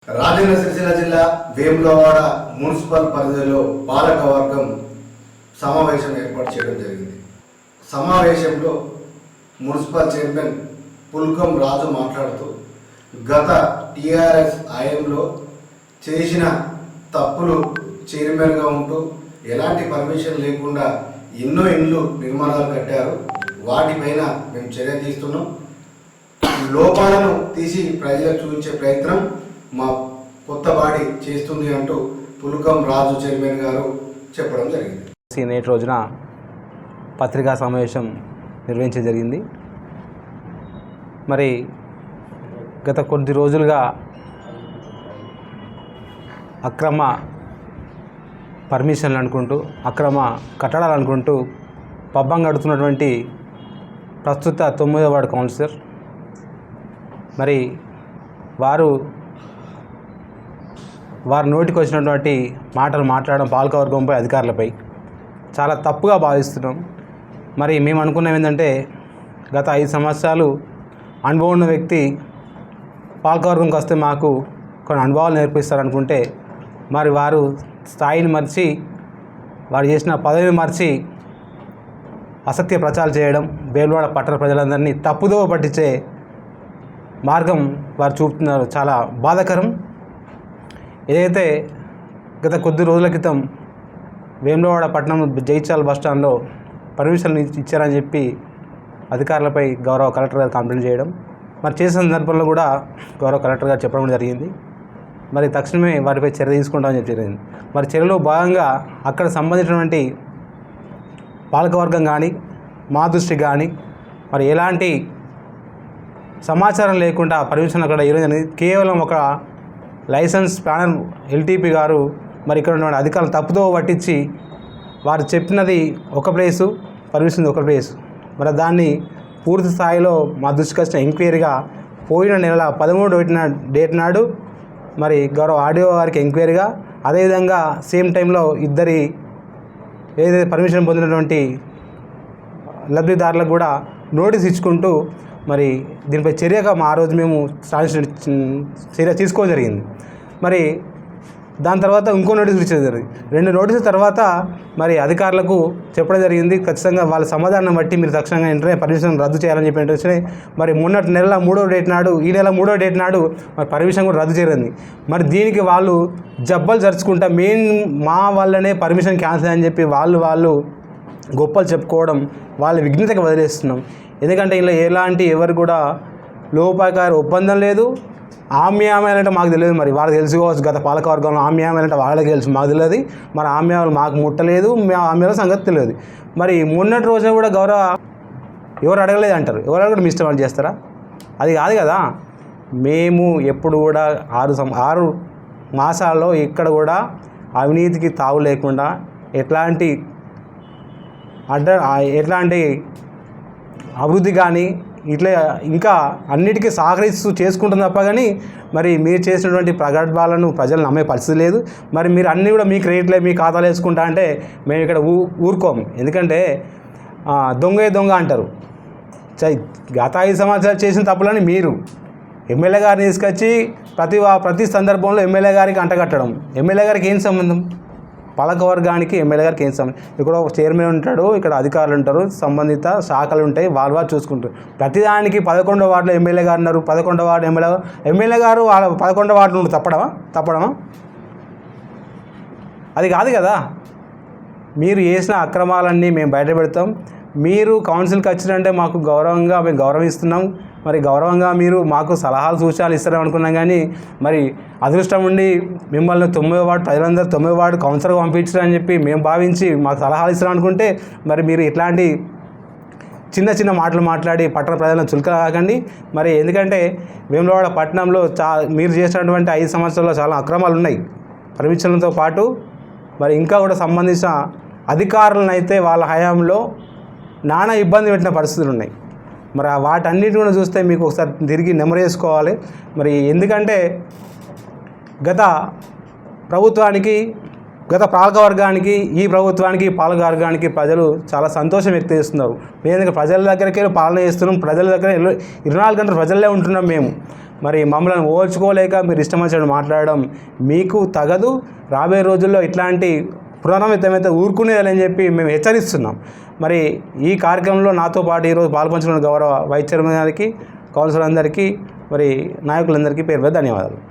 రాజన్న సిరిసిల్ల జిల్లా వేములవాడ మున్సిపల్ పరిధిలో పాలకవర్గం సమావేశం ఏర్పాటు చేయడం జరిగింది. సమావేశంలో మున్సిపల్ చైర్మన్ పుల్కం రాజు మాట్లాడుతూ గత టీఆర్ఎస్ హయాంలో చేసిన తప్పులు చైర్మన్గా ఉంటూ ఎలాంటి పర్మిషన్ లేకుండా ఎన్నో ఇండ్లు నిర్మాణాలు కట్టారు. వాటిపైన మేము చర్య తీస్తున్నాం. లోపాలను తీసి ప్రజలకు చూపించే ప్రయత్నం మా కొత్త బాడీ చేస్తుంది అంటూ పుల్కం రాజు చైర్మన్ గారు చెప్పడం జరిగింది. నేటి రోజున పత్రికా సమావేశం నిర్వహించడం జరిగింది. మరి గత కొద్ది రోజులుగా అక్రమ పర్మిషన్లు అనుకుంటూ అక్రమ కట్టడాలు అనుకుంటూ పబ్బం గడుతున్నటువంటి ప్రస్తుత 9వ వార్డు కౌన్సిలర్ మరి వారి నోటికి వచ్చినటువంటి మాటలు మాట్లాడడం పాలకవర్గంపై అధికారులపై చాలా తప్పుగా భావిస్తున్నాం. మరి మేము అనుకున్నాం ఏంటంటే గత 5 సంవత్సరాలు అనుభవం ఉన్న వ్యక్తి పాలకవర్గంకి వస్తే మాకు కొన్ని అనుభవాలు నేర్పిస్తారనుకుంటే మరి వారు స్థాయిని మర్చి వారు చేసిన పదవిని మర్చి అసత్య ప్రచారం చేయడం, వేములవాడ పట్టణ ప్రజలందరినీ తప్పుదోవ పట్టించే మార్గం వారు చూపుతున్నారు. చాలా బాధాకరం. ఏదైతే గత కొద్ది రోజుల క్రితం వేములవాడ పట్టణం జైచాల్ బస్టాండ్లో పర్మిషన్ ఇచ్చారని చెప్పి అధికారులపై గౌరవ కలెక్టర్ గారు కంప్లైంట్ చేయడం, మరి చేసిన సందర్భంలో కూడా గౌరవ కలెక్టర్ గారు చెప్పడం జరిగింది. మరి తక్షణమే వారిపై చర్య తీసుకుంటామని చెప్పి జరిగింది. మరి చర్యలో భాగంగా అక్కడ సంబంధించినటువంటి పాలకవర్గం కానీ మా దృష్టి కానీ మరి ఎలాంటి సమాచారం లేకుండా పర్మిషన్ అక్కడ ఇవ్వడం జరిగింది. కేవలం ఒక లైసెన్స్ ప్లానర్ ఎల్టీపీ గారు మరి ఇక్కడ ఉన్నటువంటి అధికారులు తప్పుదో పట్టించి వారు చెప్పినది ఒక ప్లేసు, పర్మిషన్ ఒక ప్లేసు. మరి దాన్ని పూర్తి స్థాయిలో మా దృష్టికి వచ్చిన ఎంక్వైరీగా పోయిన నెల 13వ డేట్ నాడు మరి గౌరవ ఆడియో గారికి ఎంక్వైరీగా, అదేవిధంగా సేమ్ టైంలో ఇద్దరి ఏదైతే పర్మిషన్ పొందినటువంటి లబ్ధిదారులకు కూడా నోటీస్ ఇచ్చుకుంటూ మరి దీనిపై చర్యగా ఆ రోజు మేము చర్య తీసుకోవడం జరిగింది. మరి దాని తర్వాత ఇంకో నోటీసులు ఇచ్చేది జరిగింది. 2 నోటీసుల తర్వాత మరి అధికారులకు చెప్పడం జరిగింది. ఖచ్చితంగా వాళ్ళ సమాధానం బట్టి మీరు తక్షణంగా వెంటనే పర్మిషన్ రద్దు చేయాలని చెప్పి మరి మొన్నటి నెల 3వ డేట్ నాడు, ఈ నెల 3వ డేట్ నాడు మరి పర్మిషన్ కూడా రద్దు చేయలేదు. మరి దీనికి వాళ్ళు జబ్బలు జరుచుకుంటా మా వల్లనే పర్మిషన్ క్యాన్సిల్ అని చెప్పి వాళ్ళు గొప్పలు చెప్పుకోవడం వాళ్ళ విఘ్నతకి వదిలేస్తున్నాం. ఎందుకంటే ఇలా ఎలాంటి ఎవరు కూడా లోపాకార ఒప్పందం లేదు. ఆమ్యాయాలంటే మాకు తెలియదు. మరి వాళ్ళకి తెలుసుకోవచ్చు. గత పాలకవర్గంలో ఆమ్యాయాలంటే వాళ్ళకి తెలుసు, మాకు తెలియదు. మరి ఆమ్యాయాలు మాకు ముట్టలేదు, ఆమ్యాల సంగతి తెలియదు. మరి మొన్నటి రోజున కూడా గౌరవ ఎవరు అడగలేదు అంటారు. ఎవరు అడగడం మీ ఇష్టం అని చేస్తారా? అది కాదు కదా. మేము ఎప్పుడు కూడా 6 మాసాల్లో ఇక్కడ కూడా అవినీతికి తావు లేకుండా ఎట్లాంటి అభివృద్ధి కానీ ఇట్లా ఇంకా అన్నిటికీ సహకరిస్తూ చేసుకుంటుంది తప్ప కానీ మరి మీరు చేసినటువంటి ప్రగల్భాలను ప్రజలు నమ్మే పరిస్థితి లేదు. మరి మీరు అన్నీ కూడా మీ క్రెడిట్లే మీ ఖాతాలు వేసుకుంటా అంటే మేము ఇక్కడ ఊరుకోము. ఎందుకంటే దొంగ అంటారు. గత 5 సంవత్సరాలు చేసిన తప్పులని మీరు ఎమ్మెల్యే గారిని తీసుకొచ్చి ప్రతి సందర్భంలో ఎమ్మెల్యే గారికి అంటగట్టడం. ఎమ్మెల్యే గారికి ఏం సంబంధం? పాలకవర్గానికి ఎమ్మెల్యే గారికి ఏం సంబంధం? ఇక్కడ ఒక చైర్మన్ ఉంటాడు, ఇక్కడ అధికారులు ఉంటారు, సంబంధిత శాఖలు ఉంటాయి, వాళ్ళు చూసుకుంటారు. ప్రతిదానికి 11వ వార్డులో ఎమ్మెల్యే గారు ఉన్నారు, 11వ వార్డు ఎమ్మెల్యే గారు 11వ వార్డు నుండి తప్పడమా? అది కాదు కదా. మీరు చేసిన అక్రమాలన్నీ మేము బయట పెడతాం. మీరు కౌన్సిల్కి వచ్చినంటే మాకు మేము గౌరవిస్తున్నాం. మరి గౌరవంగా మీరు మాకు సలహాలు సూచనలు ఇస్తారని అనుకున్నాం. కానీ మరి అదృష్టం ఉండి మిమ్మల్ని 9వ వార్డు ప్రజలందరూ 9వ వార్డు కౌన్సిలర్గా పంపించారని చెప్పి మేము భావించి మాకు సలహాలు ఇస్తారని అనుకుంటే మరి మీరు ఇట్లాంటి చిన్న మాటలు మాట్లాడి పట్టణ ప్రజలను చులకలాగండి. మరి ఎందుకంటే వేములవాడ పట్టణంలో మీరు చేసినటువంటి 5 సంవత్సరాల్లో చాలా అక్రమాలు ఉన్నాయి. పర్మిషన్లతో పాటు మరి ఇంకా కూడా సంబంధించిన అధికారులను అయితే వాళ్ళ హయాంలో నానా ఇబ్బంది పెట్టిన పరిస్థితులు ఉన్నాయి. మరి వాటన్నిటి కూడా చూస్తే మీకు ఒకసారి తిరిగి నెమరు వేసుకోవాలి. మరి ఎందుకంటే గత పాలకవర్గానికి ఈ ప్రభుత్వానికి పాలకవర్గానికి ప్రజలు చాలా సంతోషం వ్యక్తం చేస్తున్నారు. మేము ప్రజల దగ్గరికి పాలన చేస్తున్నాం. ప్రజల దగ్గర 24 గంటలు ప్రజలే ఉంటున్నాం మేము. మరి మమ్మల్ని ఓర్చుకోలేక మీరు ఇష్టం వచ్చినట్టు మాట్లాడడం మీకు తగదు. రాబోయే రోజుల్లో ఇట్లాంటి పునరావృతమైతే ఊరుకునేదని చెప్పి మేము హెచ్చరిస్తున్నాం. మరి ఈ కార్యక్రమంలో నాతో పాటు ఈరోజు పాల్పంచుకున్న గౌరవ వైస్ చైర్మన్ గారికి, కౌన్సిలర్ అందరికీ, మరి నాయకులందరికీ పేరు ధన్యవాదాలు.